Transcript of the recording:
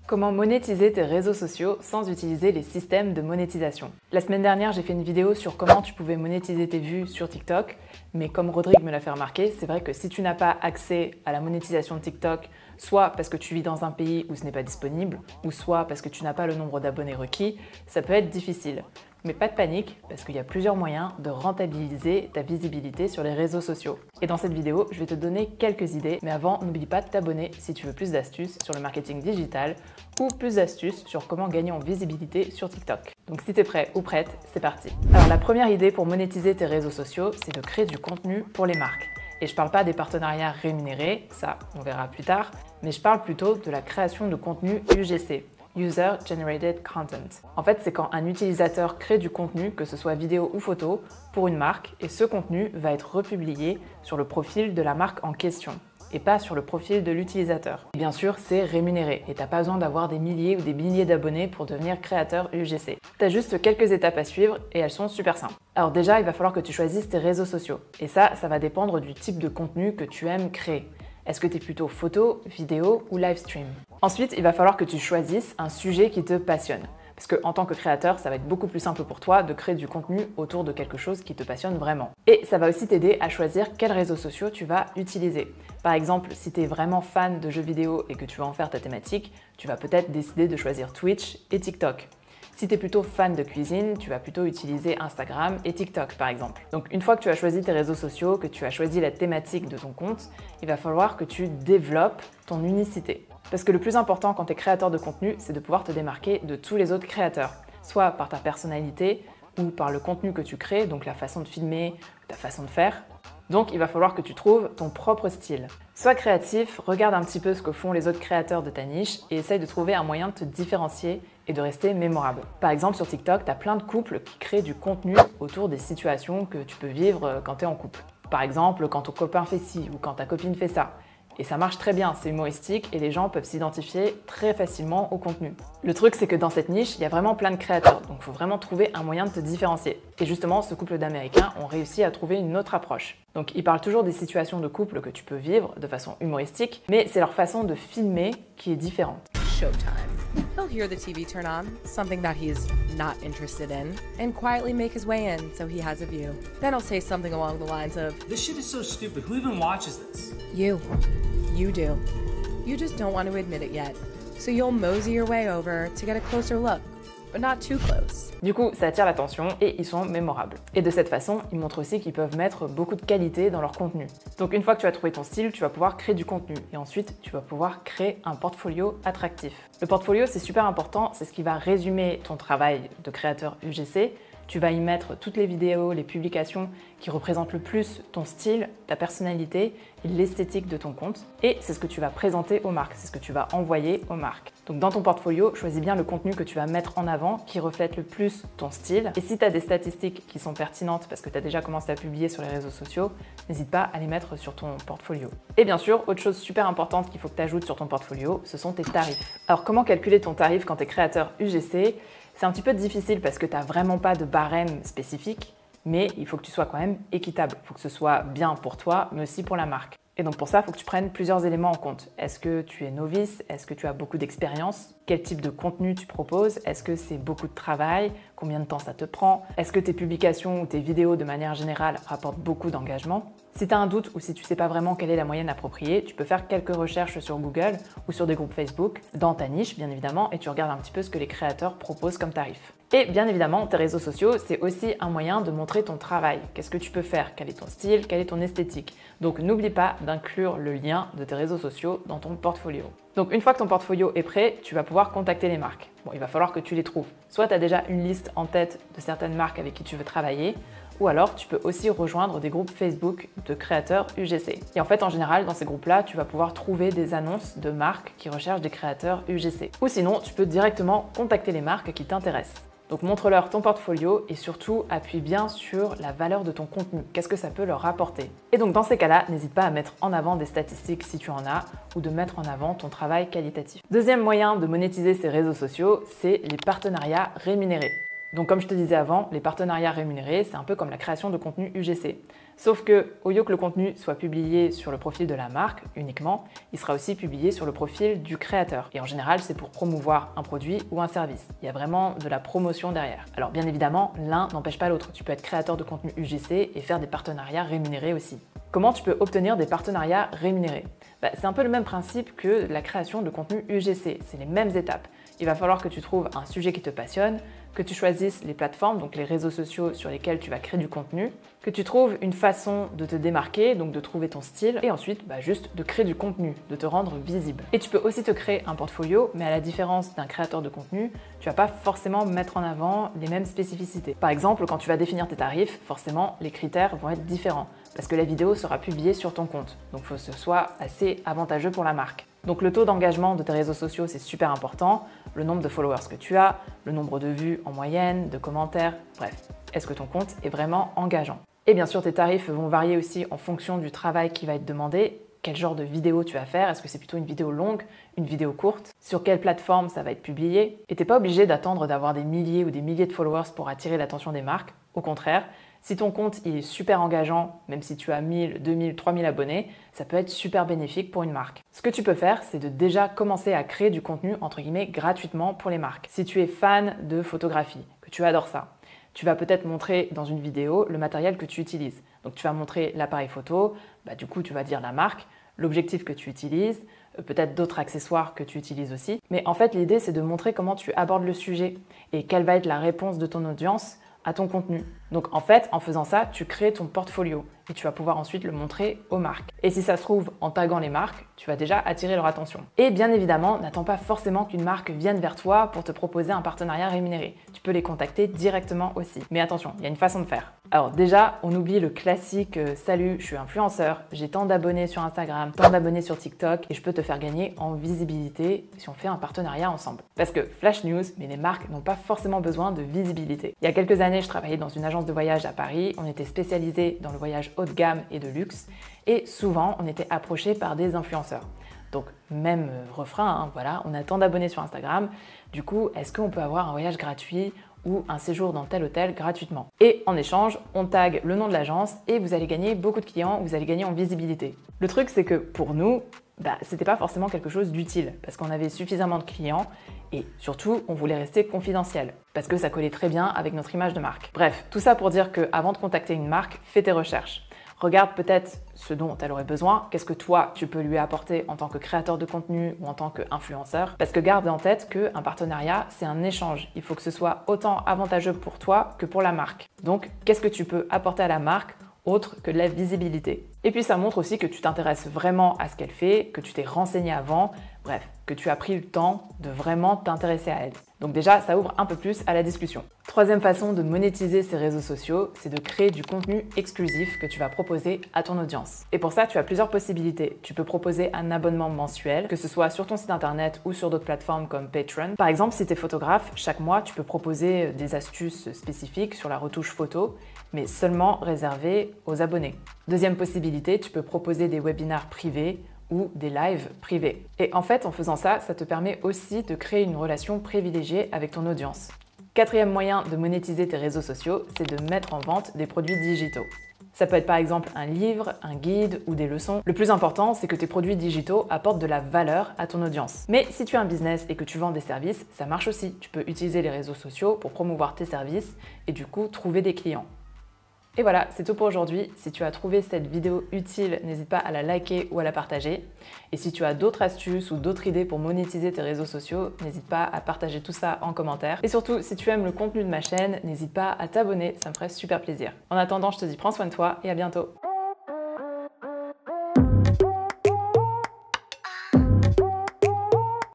Comment monétiser tes réseaux sociaux sans utiliser les systèmes de monétisation. La semaine dernière, j'ai fait une vidéo sur comment tu pouvais monétiser tes vues sur TikTok, mais comme Rodrigue me l'a fait remarquer, c'est vrai que si tu n'as pas accès à la monétisation de TikTok, soit parce que tu vis dans un pays où ce n'est pas disponible, ou soit parce que tu n'as pas le nombre d'abonnés requis, ça peut être difficile. Mais pas de panique, parce qu'il y a plusieurs moyens de rentabiliser ta visibilité sur les réseaux sociaux. Et dans cette vidéo, je vais te donner quelques idées, mais avant, n'oublie pas de t'abonner si tu veux plus d'astuces sur le marketing digital ou plus d'astuces sur comment gagner en visibilité sur TikTok. Donc si tu es prêt ou prête, c'est parti. Alors la première idée pour monétiser tes réseaux sociaux, c'est de créer du contenu pour les marques. Et je parle pas des partenariats rémunérés, ça on verra plus tard, mais je parle plutôt de la création de contenu UGC. User Generated Content. En fait, c'est quand un utilisateur crée du contenu, que ce soit vidéo ou photo, pour une marque, et ce contenu va être republié sur le profil de la marque en question, et pas sur le profil de l'utilisateur. Bien sûr, c'est rémunéré, et t'as pas besoin d'avoir des milliers ou des milliers d'abonnés pour devenir créateur UGC. T'as juste quelques étapes à suivre, et elles sont super simples. Alors déjà, il va falloir que tu choisisses tes réseaux sociaux, et ça va dépendre du type de contenu que tu aimes créer. Est-ce que tu es plutôt photo, vidéo ou live stream? Ensuite, il va falloir que tu choisisses un sujet qui te passionne. Parce qu'en tant que créateur, ça va être beaucoup plus simple pour toi de créer du contenu autour de quelque chose qui te passionne vraiment. Et ça va aussi t'aider à choisir quels réseaux sociaux tu vas utiliser. Par exemple, si tu es vraiment fan de jeux vidéo et que tu vas en faire ta thématique, tu vas peut-être décider de choisir Twitch et TikTok. Si tu es plutôt fan de cuisine, tu vas plutôt utiliser Instagram et TikTok par exemple. Donc une fois que tu as choisi tes réseaux sociaux, que tu as choisi la thématique de ton compte, il va falloir que tu développes ton unicité. Parce que le plus important quand tu es créateur de contenu, c'est de pouvoir te démarquer de tous les autres créateurs, soit par ta personnalité ou par le contenu que tu crées, donc la façon de filmer, ta façon de faire. Donc il va falloir que tu trouves ton propre style. Sois créatif, regarde un petit peu ce que font les autres créateurs de ta niche et essaye de trouver un moyen de te différencier et de rester mémorable. Par exemple sur TikTok, tu as plein de couples qui créent du contenu autour des situations que tu peux vivre quand tu es en couple. Par exemple, quand ton copain fait ci ou quand ta copine fait ça. Et ça marche très bien, c'est humoristique et les gens peuvent s'identifier très facilement au contenu. Le truc, c'est que dans cette niche, il y a vraiment plein de créateurs, donc il faut vraiment trouver un moyen de te différencier. Et justement, ce couple d'Américains ont réussi à trouver une autre approche. Donc ils parlent toujours des situations de couple que tu peux vivre de façon humoristique, mais c'est leur façon de filmer qui est différente. Showtime. He'll hear the TV turn on, something that he's not interested in, and quietly make his way in so he has a view. Then he'll say something along the lines of, "This shit is so stupid. Who even watches this?" You. You do. You just don't want to admit it yet. So you'll mosey your way over to get a closer look, but not too close. Du coup, ça attire l'attention et ils sont mémorables. Et de cette façon, ils montrent aussi qu'ils peuvent mettre beaucoup de qualité dans leur contenu. Donc une fois que tu as trouvé ton style, tu vas pouvoir créer du contenu et ensuite tu vas pouvoir créer un portfolio attractif. Le portfolio, c'est super important, c'est ce qui va résumer ton travail de créateur UGC. Tu vas y mettre toutes les vidéos, les publications qui représentent le plus ton style, ta personnalité et l'esthétique de ton compte. Et c'est ce que tu vas présenter aux marques, c'est ce que tu vas envoyer aux marques. Donc dans ton portfolio, choisis bien le contenu que tu vas mettre en avant qui reflète le plus ton style. Et si tu as des statistiques qui sont pertinentes parce que tu as déjà commencé à publier sur les réseaux sociaux, n'hésite pas à les mettre sur ton portfolio. Et bien sûr, autre chose super importante qu'il faut que tu ajoutes sur ton portfolio, ce sont tes tarifs. Alors comment calculer ton tarif quand tu es créateur UGC ? C'est un petit peu difficile parce que tu n'as vraiment pas de barème spécifique, mais il faut que tu sois quand même équitable. Il faut que ce soit bien pour toi, mais aussi pour la marque. Et donc pour ça, il faut que tu prennes plusieurs éléments en compte. Est-ce que tu es novice? Est-ce que tu as beaucoup d'expérience? Quel type de contenu tu proposes? Est-ce que c'est beaucoup de travail? Combien de temps ça te prend? Est-ce que tes publications ou tes vidéos de manière générale rapportent beaucoup d'engagement? Si tu as un doute ou si tu ne sais pas vraiment quelle est la moyenne appropriée, tu peux faire quelques recherches sur Google ou sur des groupes Facebook, dans ta niche bien évidemment, et tu regardes un petit peu ce que les créateurs proposent comme tarif. Et bien évidemment, tes réseaux sociaux, c'est aussi un moyen de montrer ton travail. Qu'est-ce que tu peux faire? Quel est ton style? Quelle est ton esthétique? Donc n'oublie pas d'inclure le lien de tes réseaux sociaux dans ton portfolio. Donc une fois que ton portfolio est prêt, tu vas pouvoir contacter les marques. Bon, il va falloir que tu les trouves. Soit tu as déjà une liste en tête de certaines marques avec qui tu veux travailler, ou alors tu peux aussi rejoindre des groupes Facebook de créateurs UGC. Et en fait, en général, dans ces groupes-là, tu vas pouvoir trouver des annonces de marques qui recherchent des créateurs UGC. Ou sinon, tu peux directement contacter les marques qui t'intéressent. Donc montre-leur ton portfolio et surtout appuie bien sur la valeur de ton contenu. Qu'est-ce que ça peut leur apporter? Et donc dans ces cas-là, n'hésite pas à mettre en avant des statistiques si tu en as ou de mettre en avant ton travail qualitatif. Deuxième moyen de monétiser ces réseaux sociaux, c'est les partenariats rémunérés. Donc comme je te disais avant, les partenariats rémunérés, c'est un peu comme la création de contenu UGC. Sauf que, au lieu que le contenu soit publié sur le profil de la marque uniquement, il sera aussi publié sur le profil du créateur. Et en général, c'est pour promouvoir un produit ou un service. Il y a vraiment de la promotion derrière. Alors bien évidemment, l'un n'empêche pas l'autre. Tu peux être créateur de contenu UGC et faire des partenariats rémunérés aussi. Comment tu peux obtenir des partenariats rémunérés? C'est un peu le même principe que la création de contenu UGC. C'est les mêmes étapes. Il va falloir que tu trouves un sujet qui te passionne, que tu choisisses les plateformes, donc les réseaux sociaux sur lesquels tu vas créer du contenu, que tu trouves une façon de te démarquer, donc de trouver ton style, et ensuite juste de créer du contenu, de te rendre visible. Et tu peux aussi te créer un portfolio, mais à la différence d'un créateur de contenu, tu vas pas forcément mettre en avant les mêmes spécificités. Par exemple, quand tu vas définir tes tarifs, forcément les critères vont être différents, parce que la vidéo sera publiée sur ton compte, donc il faut que ce soit assez avantageux pour la marque. Donc le taux d'engagement de tes réseaux sociaux, c'est super important, le nombre de followers que tu as, le nombre de vues en moyenne, de commentaires, bref, est-ce que ton compte est vraiment engageant? Et bien sûr, tes tarifs vont varier aussi en fonction du travail qui va être demandé, quel genre de vidéo tu vas faire, est-ce que c'est plutôt une vidéo longue, une vidéo courte, sur quelle plateforme ça va être publié. Et t'es pas obligé d'attendre d'avoir des milliers ou des milliers de followers pour attirer l'attention des marques, au contraire, si ton compte il est super engageant, même si tu as 1000, 2000, 3000 abonnés, ça peut être super bénéfique pour une marque. Ce que tu peux faire, c'est de déjà commencer à créer du contenu entre guillemets gratuitement pour les marques. Si tu es fan de photographie, que tu adores ça, tu vas peut-être montrer dans une vidéo le matériel que tu utilises. Donc tu vas montrer l'appareil photo, du coup tu vas dire la marque, l'objectif que tu utilises, peut-être d'autres accessoires que tu utilises aussi. Mais en fait l'idée c'est de montrer comment tu abordes le sujet et quelle va être la réponse de ton audience à ton contenu. Donc en fait, en faisant ça, tu crées ton portfolio et tu vas pouvoir ensuite le montrer aux marques. Et si ça se trouve, en taguant les marques, tu vas déjà attirer leur attention. Et bien évidemment, n'attends pas forcément qu'une marque vienne vers toi pour te proposer un partenariat rémunéré. Tu peux les contacter directement aussi. Mais attention, il y a une façon de faire. Alors déjà, on oublie le classique salut, je suis influenceur, j'ai tant d'abonnés sur Instagram, tant d'abonnés sur TikTok et je peux te faire gagner en visibilité si on fait un partenariat ensemble. Parce que flash news, mais les marques n'ont pas forcément besoin de visibilité. Il y a quelques années, je travaillais dans une agence de voyage à Paris, on était spécialisé dans le voyage haut de gamme et de luxe et souvent on était approché par des influenceurs. Donc même refrain, voilà, on a tant d'abonnés sur Instagram, du coup est-ce qu'on peut avoir un voyage gratuit ou un séjour dans tel hôtel gratuitement? Et en échange, on tag le nom de l'agence et vous allez gagner beaucoup de clients, vous allez gagner en visibilité. Le truc c'est que pour nous, c'était pas forcément quelque chose d'utile parce qu'on avait suffisamment de clients et surtout on voulait rester confidentiel parce que ça collait très bien avec notre image de marque. Bref, tout ça pour dire qu'avant de contacter une marque, fais tes recherches. Regarde peut-être ce dont elle aurait besoin, qu'est-ce que toi tu peux lui apporter en tant que créateur de contenu ou en tant qu'influenceur. Parce que garde en tête qu'un partenariat, c'est un échange. Il faut que ce soit autant avantageux pour toi que pour la marque. Donc, qu'est-ce que tu peux apporter à la marque autre que de la visibilité? Et puis ça montre aussi que tu t'intéresses vraiment à ce qu'elle fait, que tu t'es renseigné avant, bref, que tu as pris le temps de vraiment t'intéresser à elle. Donc déjà, ça ouvre un peu plus à la discussion. Troisième façon de monétiser ces réseaux sociaux, c'est de créer du contenu exclusif que tu vas proposer à ton audience. Et pour ça, tu as plusieurs possibilités. Tu peux proposer un abonnement mensuel, que ce soit sur ton site internet ou sur d'autres plateformes comme Patreon. Par exemple, si tu es photographe, chaque mois, tu peux proposer des astuces spécifiques sur la retouche photo, mais seulement réservées aux abonnés. Deuxième possibilité, tu peux proposer des webinaires privés ou des lives privés. Et en fait, en faisant ça, ça te permet aussi de créer une relation privilégiée avec ton audience. Quatrième moyen de monétiser tes réseaux sociaux, c'est de mettre en vente des produits digitaux. Ça peut être par exemple un livre, un guide ou des leçons. Le plus important, c'est que tes produits digitaux apportent de la valeur à ton audience. Mais si tu as un business et que tu vends des services, ça marche aussi. Tu peux utiliser les réseaux sociaux pour promouvoir tes services et du coup trouver des clients. Et voilà, c'est tout pour aujourd'hui. Si tu as trouvé cette vidéo utile, n'hésite pas à la liker ou à la partager. Et si tu as d'autres astuces ou d'autres idées pour monétiser tes réseaux sociaux, n'hésite pas à partager tout ça en commentaire. Et surtout, si tu aimes le contenu de ma chaîne, n'hésite pas à t'abonner, ça me ferait super plaisir. En attendant, je te dis prends soin de toi et à bientôt.